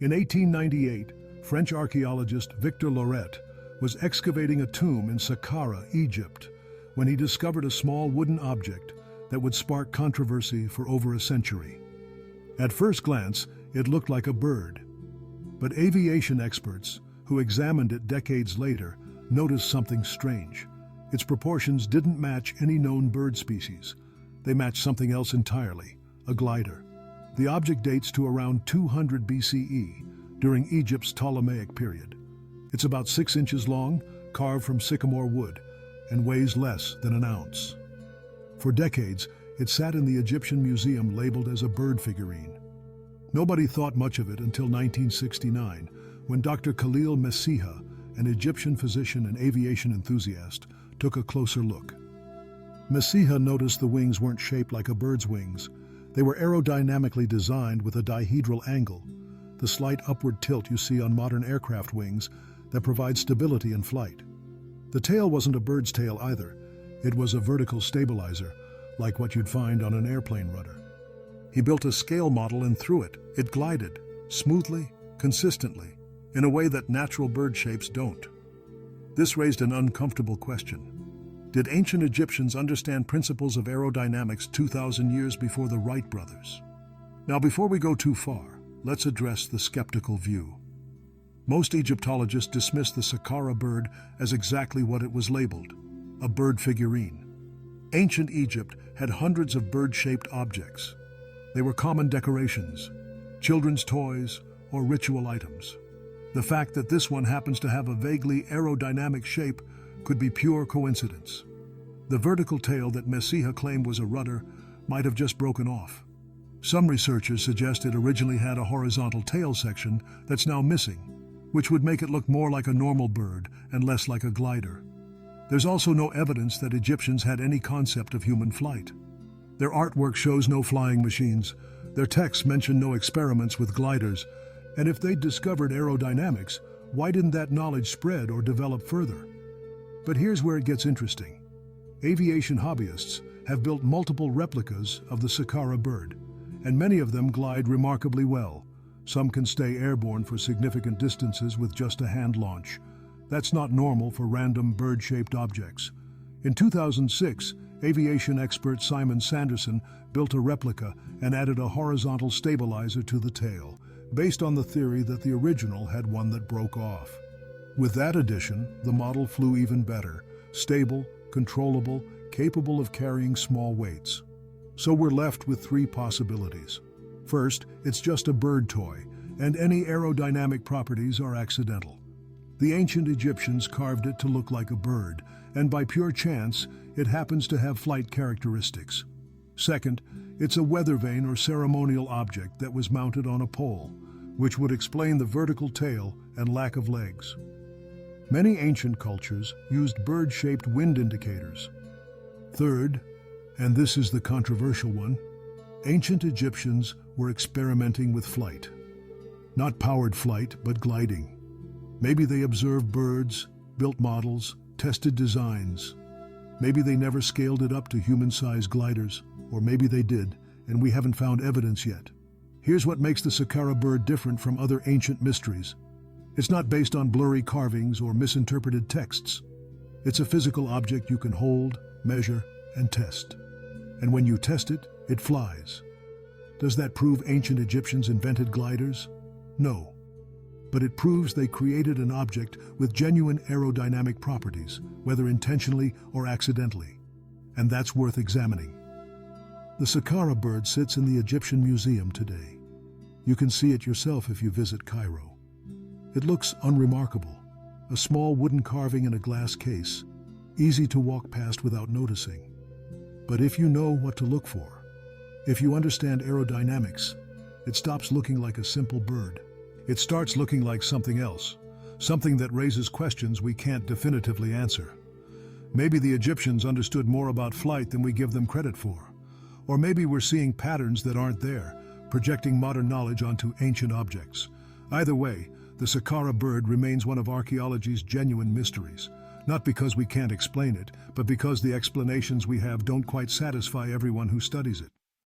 In 1898, French archaeologist Victor Loret was excavating a tomb in Saqqara, Egypt, when he discovered a small wooden object that would spark controversy for over a century. At first glance, it looked like a bird. But aviation experts, who examined it decades later, noticed something strange. Its proportions didn't match any known bird species. They matched something else entirely, a glider. The object dates to around 200 BCE, during Egypt's Ptolemaic period. It's about 6 inches long, carved from sycamore wood, and weighs less than an ounce. For decades, it sat in the Egyptian museum labeled as a bird figurine. Nobody thought much of it until 1969, when Dr. Khalil Messiha, an Egyptian physician and aviation enthusiast, took a closer look. Messiha noticed the wings weren't shaped like a bird's wings. They were aerodynamically designed with a dihedral angle, the slight upward tilt you see on modern aircraft wings that provides stability in flight. The tail wasn't a bird's tail either. It was a vertical stabilizer, like what you'd find on an airplane rudder. He built a scale model, and through it, it glided, smoothly, consistently, in a way that natural bird shapes don't. This raised an uncomfortable question. Did ancient Egyptians understand principles of aerodynamics 2,000 years before the Wright Brothers? Now, before we go too far, let's address the skeptical view. Most Egyptologists dismiss the Saqqara bird as exactly what it was labeled, a bird figurine. Ancient Egypt had hundreds of bird-shaped objects. They were common decorations, children's toys, or ritual items. The fact that this one happens to have a vaguely aerodynamic shape could be pure coincidence. The vertical tail that Messiha claimed was a rudder might have just broken off. Some researchers suggest it originally had a horizontal tail section that's now missing, which would make it look more like a normal bird and less like a glider. There's also no evidence that Egyptians had any concept of human flight. Their artwork shows no flying machines, their texts mention no experiments with gliders, and if they'd discovered aerodynamics, why didn't that knowledge spread or develop further? But here's where it gets interesting. Aviation hobbyists have built multiple replicas of the Saqqara bird, and many of them glide remarkably well. Some can stay airborne for significant distances with just a hand launch. That's not normal for random bird-shaped objects. In 2006, aviation expert Simon Sanderson built a replica and added a horizontal stabilizer to the tail, based on the theory that the original had one that broke off. With that addition, the model flew even better, stable, controllable, capable of carrying small weights. So we're left with 3 possibilities. First, it's just a bird toy, and any aerodynamic properties are accidental. The ancient Egyptians carved it to look like a bird, and by pure chance, it happens to have flight characteristics. Second, it's a weather vane or ceremonial object that was mounted on a pole, which would explain the vertical tail and lack of legs. Many ancient cultures used bird-shaped wind indicators. Third, and this is the controversial one, ancient Egyptians were experimenting with flight. Not powered flight, but gliding. Maybe they observed birds, built models, tested designs. Maybe they never scaled it up to human-sized gliders, or maybe they did, and we haven't found evidence yet. Here's what makes the Saqqara bird different from other ancient mysteries. It's not based on blurry carvings or misinterpreted texts. It's a physical object you can hold, measure, and test. And when you test it, it flies. Does that prove ancient Egyptians invented gliders? No. But it proves they created an object with genuine aerodynamic properties, whether intentionally or accidentally. And that's worth examining. The Saqqara bird sits in the Egyptian Museum today. You can see it yourself if you visit Cairo. It looks unremarkable, a small wooden carving in a glass case, easy to walk past without noticing. But if you know what to look for, if you understand aerodynamics, it stops looking like a simple bird. It starts looking like something else, something that raises questions we can't definitively answer. Maybe the Egyptians understood more about flight than we give them credit for. Or maybe we're seeing patterns that aren't there, projecting modern knowledge onto ancient objects. Either way, the Saqqara bird remains one of archaeology's genuine mysteries, not because we can't explain it, but because the explanations we have don't quite satisfy everyone who studies it.